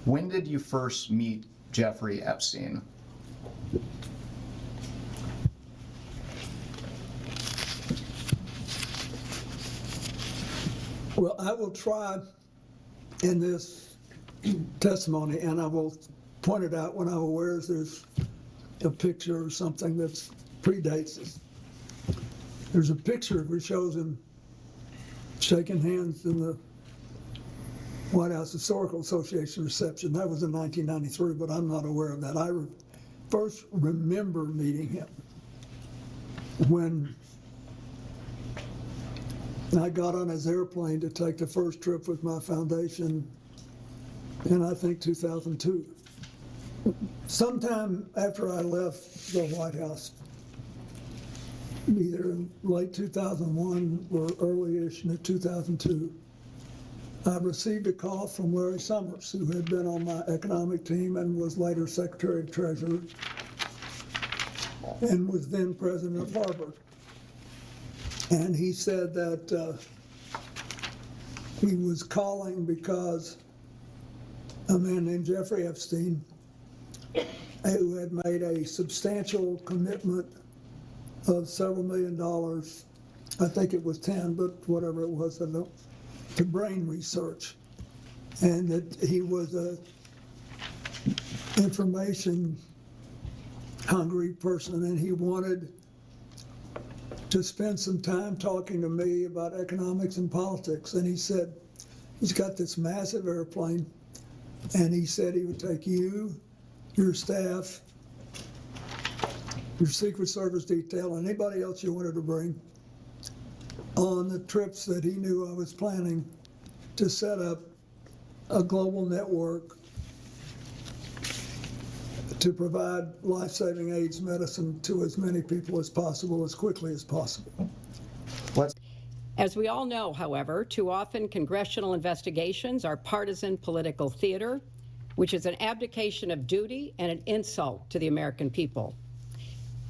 When did you first meet Jeffrey Epstein? Well, I will try in this testimony, and I will point it out when I'm aware there's a picture or something that predates this. There's a picture which shows him shaking hands in the White House Historical Association reception. That was in 1993, but I'm not aware of that. I first remember meeting him when I got on his airplane to take the first trip with my foundation in, I think, 2002. Sometime after I left the White House, either in late 2001 or early-ish in 2002, I received a call from Larry Summers, who had been on my economic team and was later Secretary of Treasury and was then President of Harvard. And he said that he was calling because a man named Jeffrey Epstein, who had made a substantial commitment of several $1 million, I think it was 10, but whatever it was, I don't, to brain research, and that he was a information hungry person, and he wanted to spend some time talking to me about economics and politics. And he said he's got this massive airplane, and he said he would take you, your staff, your Secret Service detail, and anybody else you wanted to bring on the trips that he knew I was planning to set up a global network to provide life-saving AIDS medicine to as many people as possible, as quickly as possible. As we all know, however, too often congressional investigations are partisan political theater, which is an abdication of duty and an insult to the American people.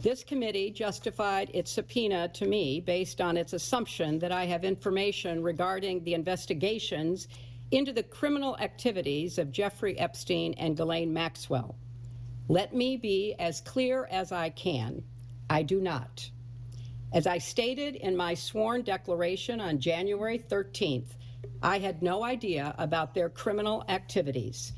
This committee justified its subpoena to me based on its assumption that I have information regarding the investigations into the criminal activities of Jeffrey Epstein and Ghislaine Maxwell. Let me be as clear as I can. I do not. As I stated in my sworn declaration on January 13th, I had no idea about their criminal activities.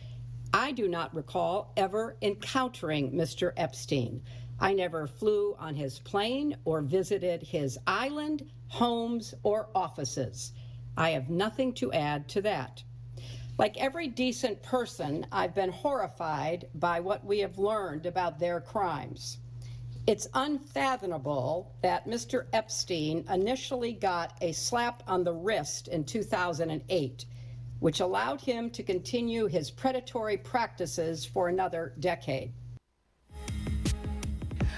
I do not recall ever encountering Mr. Epstein. I never flew on his plane or visited his island, homes, or offices. I have nothing to add to that. Like every decent person, I've been horrified by what we have learned about their crimes. It's unfathomable that Mr. Epstein initially got a slap on the wrist in 2008, which allowed him to continue his predatory practices for another decade.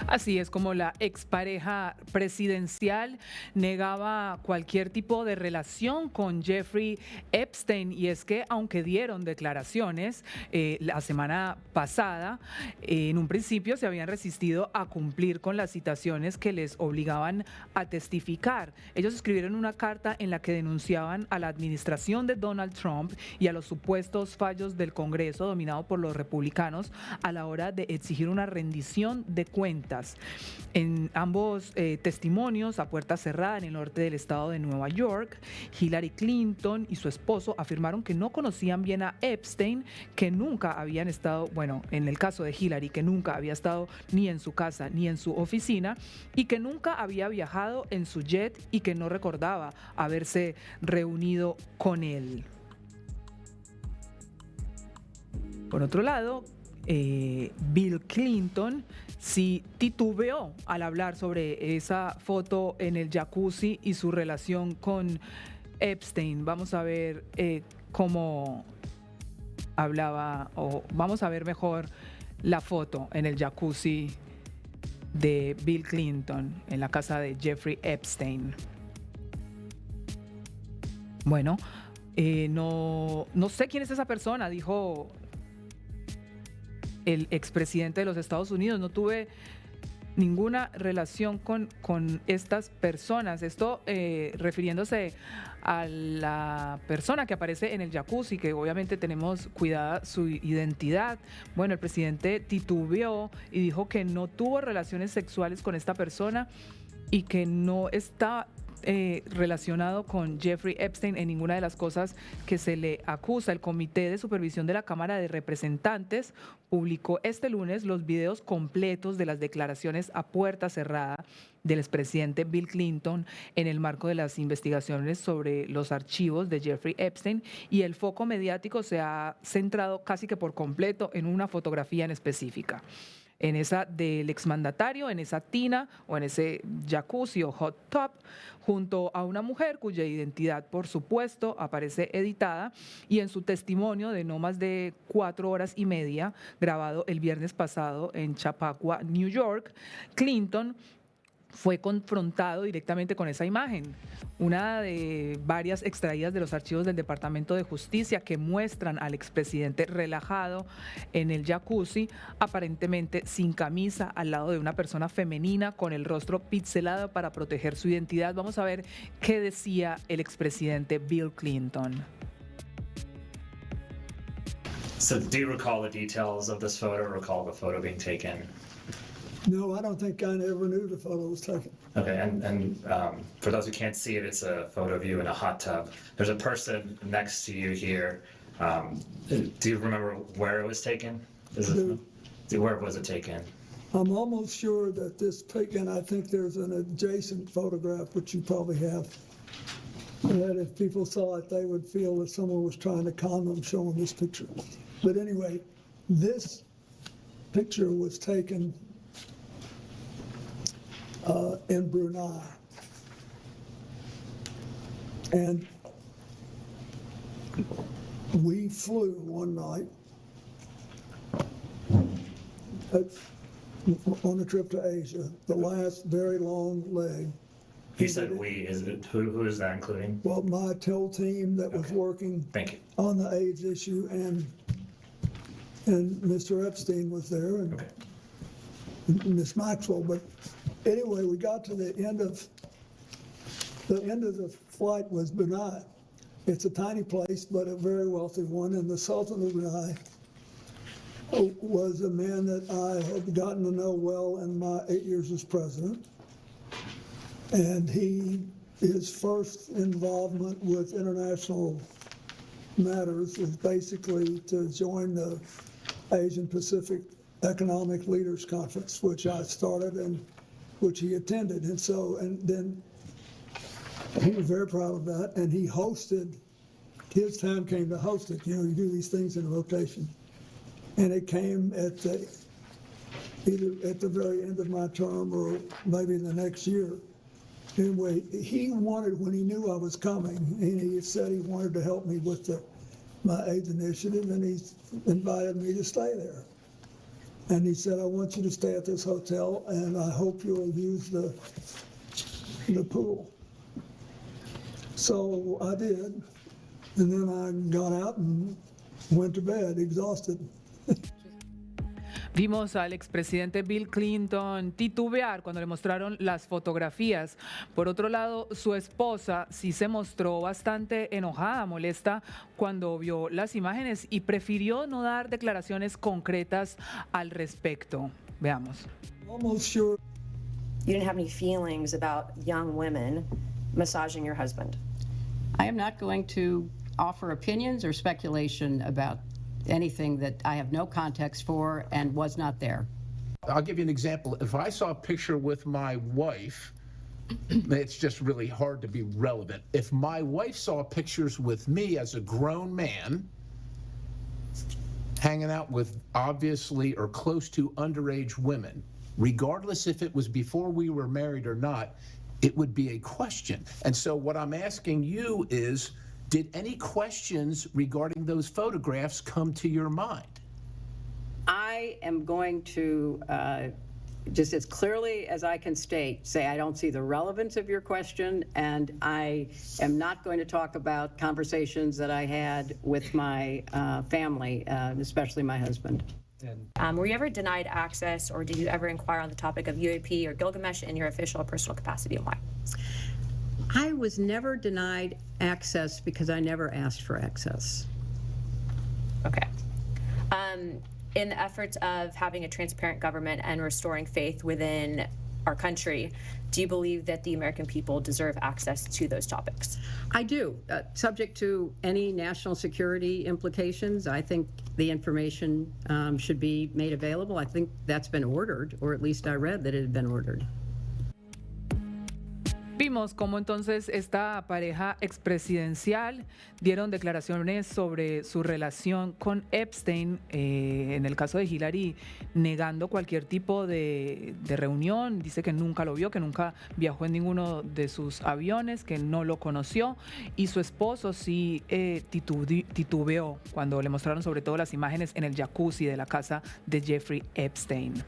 Así es como la expareja presidencial negaba cualquier tipo de relación con Jeffrey Epstein, y es que aunque dieron declaraciones la semana pasada, en un principio se habían resistido a cumplir con las citaciones que les obligaban a testificar. Ellos escribieron una carta en la que denunciaban a la administración de Donald Trump y a los supuestos fallos del Congreso dominado por los republicanos a la hora de exigir una rendición de cuentas. En ambos testimonios a puerta cerrada en el norte del estado de Nueva York, Hillary Clinton y su esposo afirmaron que no conocían bien a Epstein, que nunca habían estado, bueno, en el caso de Hillary, que nunca había estado ni en su casa ni en su oficina, y que nunca había viajado en su jet y que no recordaba haberse reunido con él. Por otro lado, Bill Clinton sí titubeó al hablar sobre esa foto en el jacuzzi y su relación con Epstein. Vamos a ver cómo hablaba, o vamos a ver mejor la foto en el jacuzzi de Bill Clinton en la casa de Jeffrey Epstein. Bueno, no sé quién es esa persona, dijo el expresidente de los Estados Unidos. No tuve ninguna relación con estas personas. Esto refiriéndose a la persona que aparece en el jacuzzi, que obviamente tenemos cuidada su identidad. Bueno, el presidente titubeó y dijo que no tuvo relaciones sexuales con esta persona y que no está relacionado con Jeffrey Epstein en ninguna de las cosas que se le acusa. El Comité de Supervisión de la Cámara de Representantes publicó este lunes los videos completos de las declaraciones a puerta cerrada del expresidente Bill Clinton en el marco de las investigaciones sobre los archivos de Jeffrey Epstein, y el foco mediático se ha centrado casi que por completo en una fotografía en específica, en esa del exmandatario, en esa tina o en ese jacuzzi o hot tub, junto a una mujer cuya identidad, por supuesto, aparece editada, y en su testimonio de no más de 4 horas y media, grabado el viernes pasado en Chappaqua, New York, Clinton fue confrontado directamente con esa imagen, una de varias extraídas de los archivos del Departamento de Justicia que muestran al expresidente relajado en el jacuzzi, aparentemente sin camisa, al lado de una persona femenina con el rostro pixelado para proteger su identidad. Vamos a ver qué decía el expresidente Bill Clinton. So do you recall the details of this photo, recall the photo being taken? No, I don't think I ever knew the photo was taken. Okay, and for those who can't see it, it's a photo of you in a hot tub. There's a person next to you here. Do you remember where it was taken? Where was it taken? I'm almost sure that this pic, and I think there's an adjacent photograph, which you probably have, that if people saw it, they would feel that someone was trying to con them showing this picture. But anyway, this picture was taken in Brunéi. And we flew one night on a trip to Asia, the last very long leg. You said we. Is it who is that including? Well, my whole team that was working Thank you. on the AIDS issue, and Mr. Epstein was there, and Okay. Miss Maxwell. But anyway, we got to the end of the flight was Brunéi. It's a tiny place, but a very wealthy one. And the Sultan of Brunéi was a man that I had gotten to know well in my 8 years as president. And his first involvement with international matters was basically to join the Asian Pacific Economic Leaders Conference, which I started and which he attended. And then he was very proud of that, and he hosted, his time came to host it. You know, you do these things in a rotation. And it came either at the very end of my term or maybe the next year. Anyway, he wanted, when he knew I was coming, and he said he wanted to help me with my AIDS initiative, and he invited me to stay there. And he said, I want you to stay at this hotel, and I hope you'll use the pool. So I did, and then I got out and went to bed exhausted. Vimos al expresidente Bill Clinton titubear cuando le mostraron las fotografías. Por otro lado, su esposa sí se mostró bastante enojada, molesta cuando vio las imágenes y prefirió no dar declaraciones concretas al respecto. Veamos. Almost sure. You didn't have any feelings about young women massaging your husband? I am not going to offer opinions or speculation about anything that I have no context for and was not there. I'll give you an example. If I saw a picture with my wife, it's just really hard to be relevant. If my wife saw pictures with me as a grown man, hanging out with obviously or close to underage women, regardless if it was before we were married or not, it would be a question. And so what I'm asking you is, did any questions regarding those photographs come to your mind? I am going to, just as clearly as I can state, say I don't see the relevance of your question, and I am not going to talk about conversations that I had with my family, especially my husband. Were you ever denied access, or did you ever inquire on the topic of UAP or Gilgamesh in your official or personal capacity, and why? I was never denied access because I never asked for access. Okay. In the efforts of having a transparent government and restoring faith within our country, do you believe that the American people deserve access to those topics? I do. Subject to any national security implications, I think the information should be made available. I think that's been ordered, or at least I read that it had been ordered. Vimos cómo entonces esta pareja expresidencial dieron declaraciones sobre su relación con Epstein, en el caso de Hillary, negando cualquier tipo de reunión. Dice que nunca lo vio, que nunca viajó en ninguno de sus aviones, que no lo conoció. Y su esposo sí titubeó cuando le mostraron sobre todo las imágenes en el jacuzzi de la casa de Jeffrey Epstein.